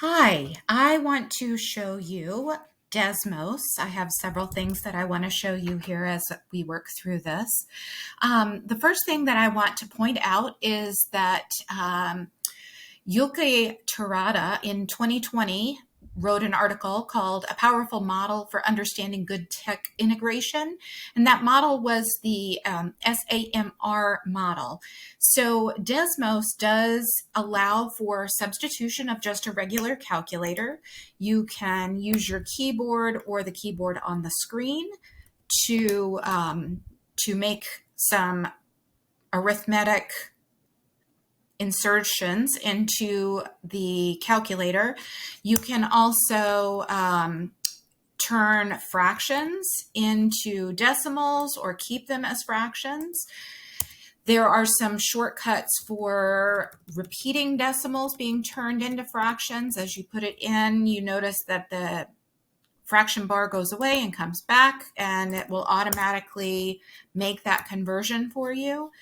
Hi, I want to show you Desmos. I have several things that I want to show you here as we work through this. The first thing that I want to point out is that Yuki Terada in 2020 wrote an article called A Powerful Model for Understanding Good Tech Integration. And that model was the SAMR model. So Desmos does allow for substitution of just a regular calculator. You can use your keyboard or the keyboard on the screen to make some arithmetic insertions into the calculator. You can also turn fractions into decimals or keep them as fractions. There are some shortcuts for repeating decimals being turned into fractions. As you put it in, you notice that the fraction bar goes away and comes back, and it will automatically make that conversion for you.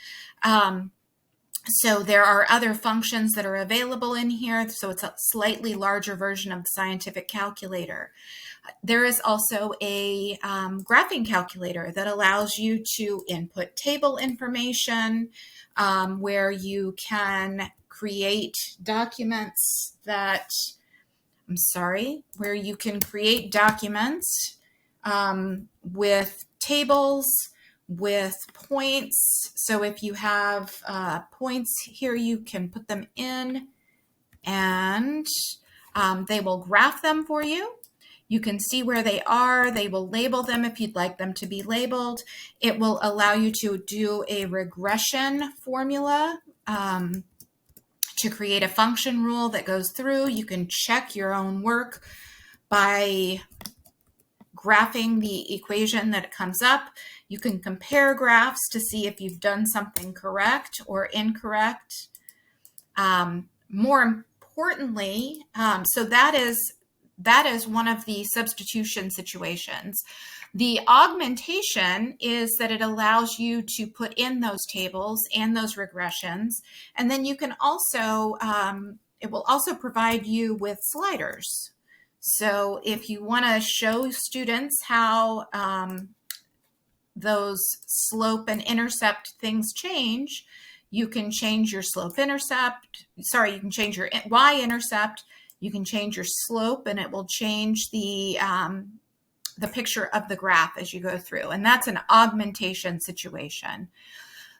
So there are other functions that are available in here. So it's a slightly larger version of the scientific calculator. There is also a graphing calculator that allows you to input table information, where you can create documents where you can create documents with tables, with points. So if you have points here, you can put them in and they will graph them for you. You can see where they are. They will label them if you'd like them to be labeled. It will allow you to do a regression formula to create a function rule that goes through. You can check your own work by graphing the equation that it comes up. You can compare graphs to see if you've done something correct or incorrect. More importantly, so that is one of the substitution situations. The augmentation is that it allows you to put in those tables and those regressions, and then you can also, it will also provide you with sliders. So if you want to show students how those slope and intercept things change, you can change your slope-intercept. Sorry, you can change your y-intercept. You can change your slope, and it will change the picture of the graph as you go through. And that's an augmentation situation.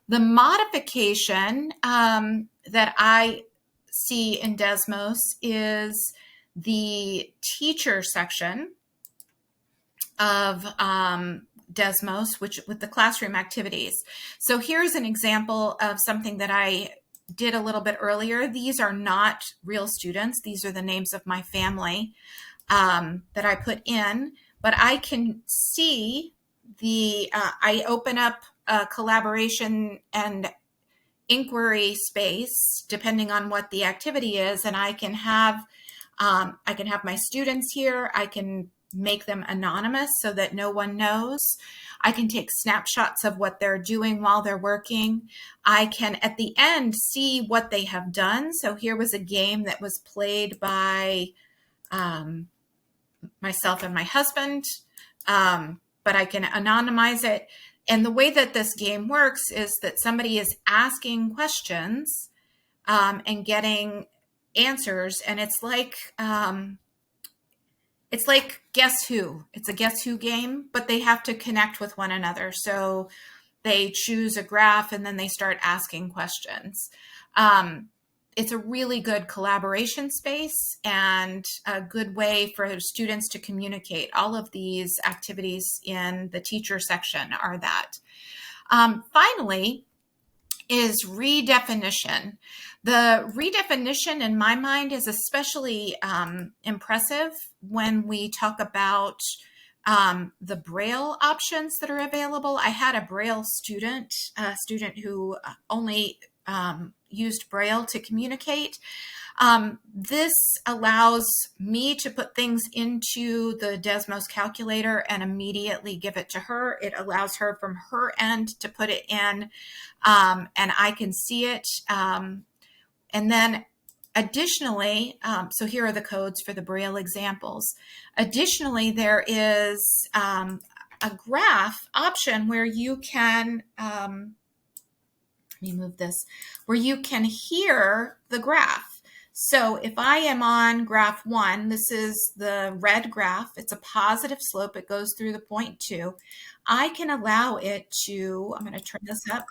The modification that I see in Desmos is the teacher section of Desmos, which with the classroom activities. So here's an example of something that I did a little bit earlier. These are not real students. These are the names of my family that I put in, but I can see I open up a collaboration and inquiry space depending on what the activity is, and I can have my students here. I can make them anonymous so that no one knows. I can take snapshots of what they're doing while they're working. I can, at the end, see what they have done. So here was a game that was played by myself and my husband, but I can anonymize it. And the way that this game works is that somebody is asking questions and getting answers, and it's like Guess Who. It's a Guess Who game, but they have to connect with one another. So they choose a graph and then they start asking questions. It's a really good collaboration space and a good way for students to communicate. All of these activities in the teacher section are that. Finally, is redefinition. The redefinition, in my mind, is especially impressive when we talk about the Braille options that are available. I had a Braille student, who only used Braille to communicate. This allows me to put things into the Desmos calculator and immediately give it to her. It allows her from her end to put it in, and I can see it. And then Additionally, so here are the codes for the Braille examples. Additionally, there is a graph option where you can, let me move this, where you can hear the graph. So if I am on graph 1, this is the red graph. It's a positive slope. It goes through the point 2. I can allow it to, I'm going to turn this up.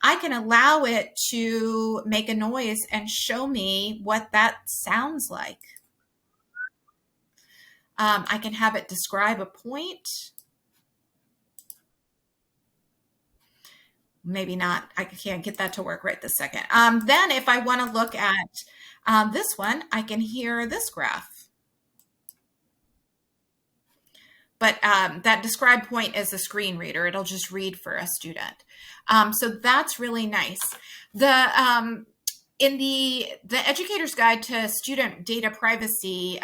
I can allow it to make a noise and show me what that sounds like. I can have it describe a point. Maybe not. I can't get that to work right this second. Then if I want to look at this one, I can hear this graph. But that describe point is a screen reader. It'll just read for a student. So that's really nice. In the Educator's Guide to Student Data Privacy,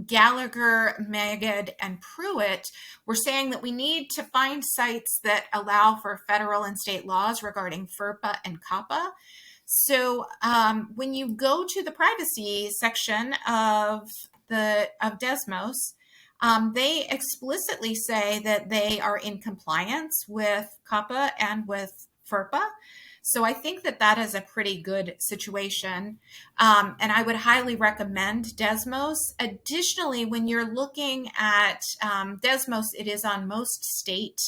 Gallagher, Magid, and Pruitt were saying that we need to find sites that allow for federal and state laws regarding FERPA and COPPA. So when you go to the privacy section of Desmos, they explicitly say that they are in compliance with COPPA and with FERPA. So I think that that is a pretty good situation. And I would highly recommend Desmos. Additionally, when you're looking at Desmos, it is on most state,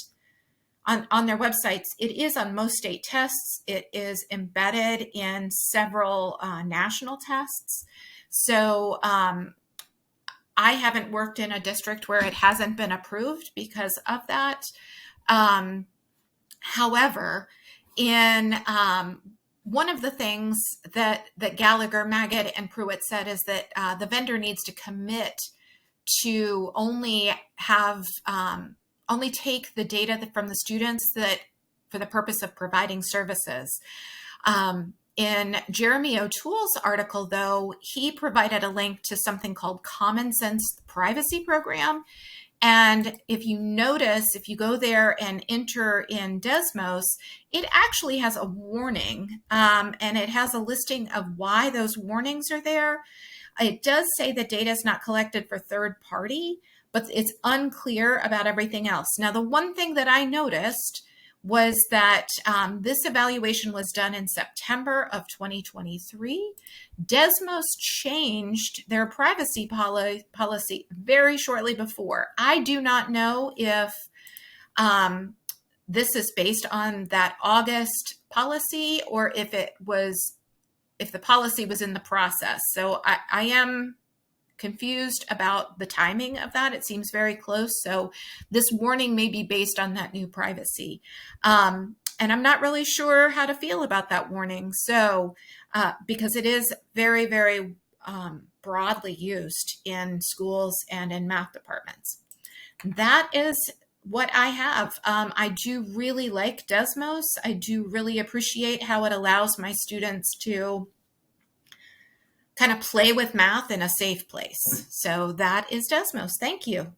on their websites, it is on most state tests. It is embedded in several national tests. So I haven't worked in a district where it hasn't been approved because of that. However, in one of the things that Gallagher, Magid, and Pruitt said is that the vendor needs to commit to only take the data from the students that for the purpose of providing services. In Jeremy O'Toole's article, though, he provided a link to something called Common Sense Privacy Program. And if you notice, if you go there and enter in Desmos, it actually has a warning, and it has a listing of why those warnings are there. It does say that data is not collected for third party, but it's unclear about everything else. Now, the one thing that I noticed was that this evaluation was done in September of 2023. Desmos changed their privacy policy very shortly before. I do not know if this is based on that August policy or if the policy was in the process. So I am confused about the timing of that. It seems very close. So this warning may be based on that new privacy. And I'm not really sure how to feel about that warning. So because it is very, very broadly used in schools and in math departments. That is what I have. I do really like Desmos. I do really appreciate how it allows my students to kind of play with math in a safe place. So that is Desmos. Thank you.